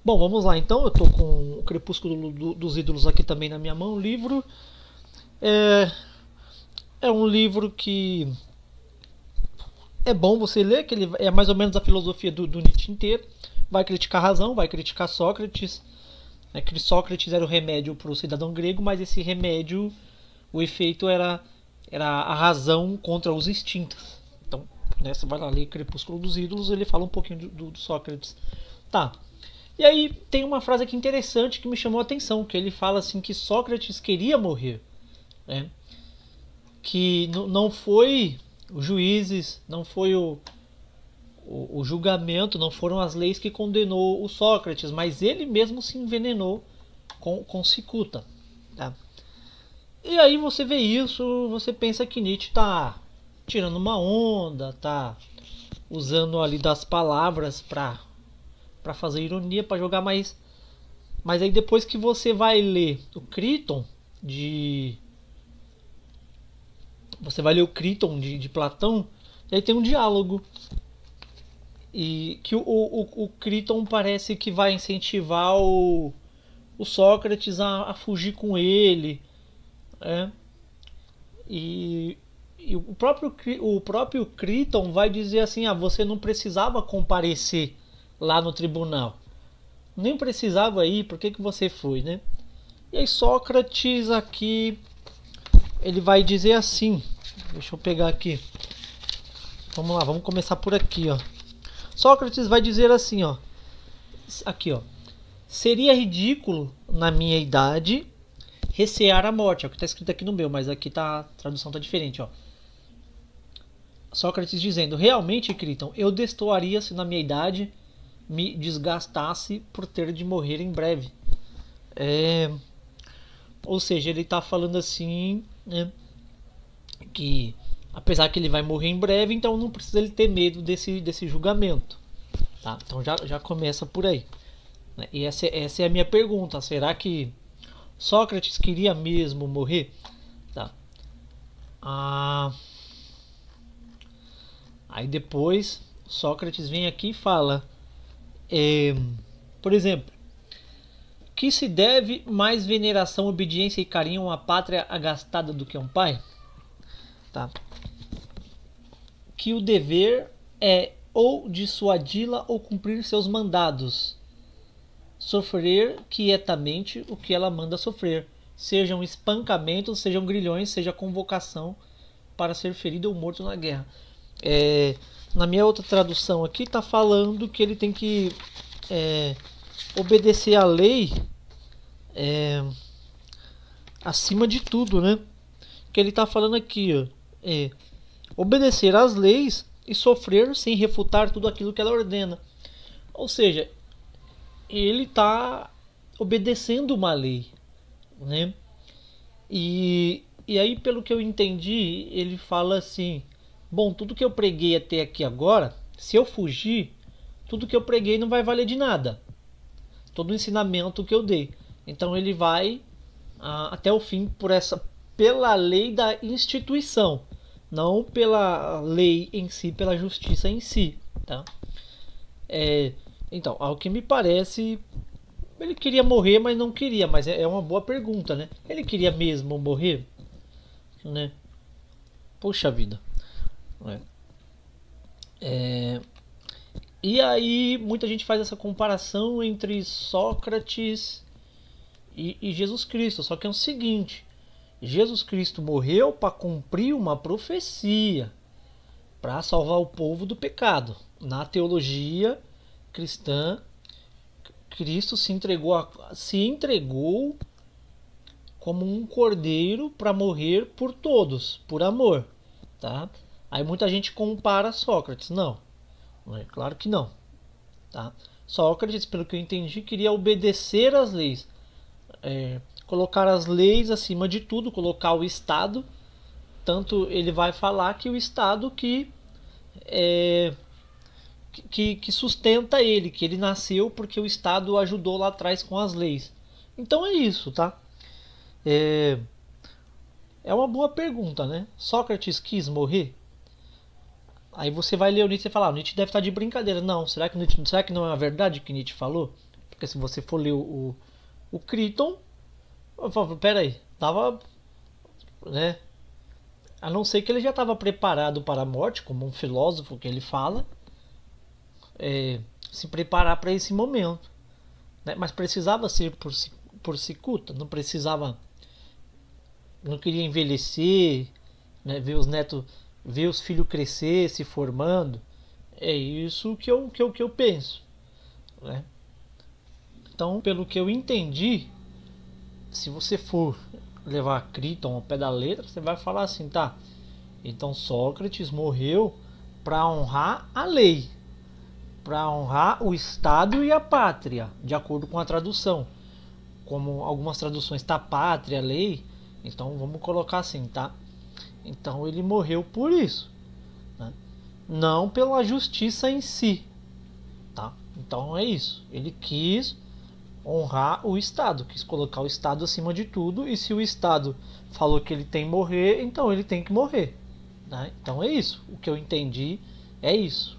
Bom, vamos lá então. Eu estou com o Crepúsculo dos Ídolos aqui também na minha mão. O livro é, é um livro que é bom você ler, que ele é mais ou menos a filosofia do Nietzsche inteiro. Vai criticar a razão, vai criticar Sócrates. Né, que Sócrates era o remédio para o cidadão grego, mas esse remédio, o efeito era a razão contra os instintos. Então, né, você vai lá ler Crepúsculo dos Ídolos, ele fala um pouquinho do Sócrates. Tá. E aí tem uma frase aqui interessante que me chamou a atenção, que ele fala assim que Sócrates queria morrer, né? Que não foi os juízes, não foi o julgamento, não foram as leis que condenou o Sócrates, mas ele mesmo se envenenou com cicuta. Tá? E aí você vê isso, você pensa que Nietzsche está tirando uma onda, tá usando ali das palavras para fazer ironia, para jogar mais. Mas aí depois que você vai ler o Criton de você vai ler o Criton de Platão, e aí tem um diálogo e que o Criton parece que vai incentivar o Sócrates a fugir com ele, né? E o próprio Criton vai dizer assim: você não precisava comparecer lá no tribunal, nem precisava ir, por que você foi, né? E aí Sócrates aqui ele vai dizer assim, deixa eu pegar aqui, vamos lá, vamos começar por aqui, ó. Sócrates vai dizer assim, ó, aqui, ó: seria ridículo na minha idade recear a morte. É o que está escrito aqui no meu, mas aqui a tradução tá diferente, ó. Sócrates dizendo: realmente, Criton, eu destoaria se na minha idade me desgastasse por ter de morrer em breve. Ou seja, ele está falando assim, né, que apesar que ele vai morrer em breve, então não precisa ele ter medo desse julgamento. Tá? Então já começa por aí. E essa é a minha pergunta: será que Sócrates queria mesmo morrer? Tá. Aí depois Sócrates vem aqui e fala, por exemplo, que se deve mais veneração, obediência e carinho a uma pátria agastada do que a um pai? Tá. Que o dever é ou dissuadi-la ou cumprir seus mandados, sofrer quietamente o que ela manda sofrer, sejam espancamentos, sejam grilhões, seja convocação para ser ferido ou morto na guerra. Na minha outra tradução aqui está falando que ele tem que obedecer à lei acima de tudo, né? Que ele está falando aqui, ó, obedecer às leis e sofrer sem refutar tudo aquilo que ela ordena. Ou seja, ele está obedecendo uma lei, né? E aí, pelo que eu entendi, ele fala assim: bom, tudo que eu preguei até aqui agora, se eu fugir, tudo que eu preguei não vai valer de nada. Todo o ensinamento que eu dei. Então ele vai até o fim pela lei da instituição, não pela lei em si, pela justiça em si, tá? Então, ao que me parece, ele queria morrer, mas não queria. Mas é uma boa pergunta, né? Ele queria mesmo morrer, né? Poxa vida. E aí muita gente faz essa comparação entre Sócrates e Jesus Cristo. Só que é o seguinte: Jesus Cristo morreu para cumprir uma profecia, para salvar o povo do pecado. Na teologia cristã, Cristo se entregou como um cordeiro para morrer por todos, por amor, tá? Aí muita gente compara Sócrates. Não, claro que não, tá? Sócrates, pelo que eu entendi, queria obedecer às leis, colocar as leis acima de tudo, colocar o Estado. Tanto ele vai falar que o Estado que sustenta ele, que ele nasceu porque o Estado ajudou lá atrás com as leis. Então é isso, tá? É uma boa pergunta, né? Sócrates quis morrer? Aí você vai ler o Nietzsche e falar: Nietzsche deve estar de brincadeira. Não, será que não é a verdade que Nietzsche falou? Porque se você for ler o Crichton, eu falo, peraí, tava, né? A não ser que ele já estava preparado para a morte, como um filósofo que ele fala, se preparar para esse momento, né? Mas precisava ser por cicuta, não precisava, não queria envelhecer, né? Ver os netos, ver os filhos crescer, se formando. É isso que eu penso, né? Então, pelo que eu entendi, se você for levar Crichton ao pé da letra, você vai falar assim, tá? Então Sócrates morreu para honrar a lei, para honrar o Estado e a pátria, de acordo com a tradução. Como algumas traduções tá pátria, lei, então vamos colocar assim, tá? Então ele morreu por isso, né? Não pela justiça em si, tá? Então é isso. Ele quis honrar o Estado, quis colocar o Estado acima de tudo, e se o Estado falou que ele tem que morrer, então ele tem que morrer, né? Então é isso. O que eu entendi é isso.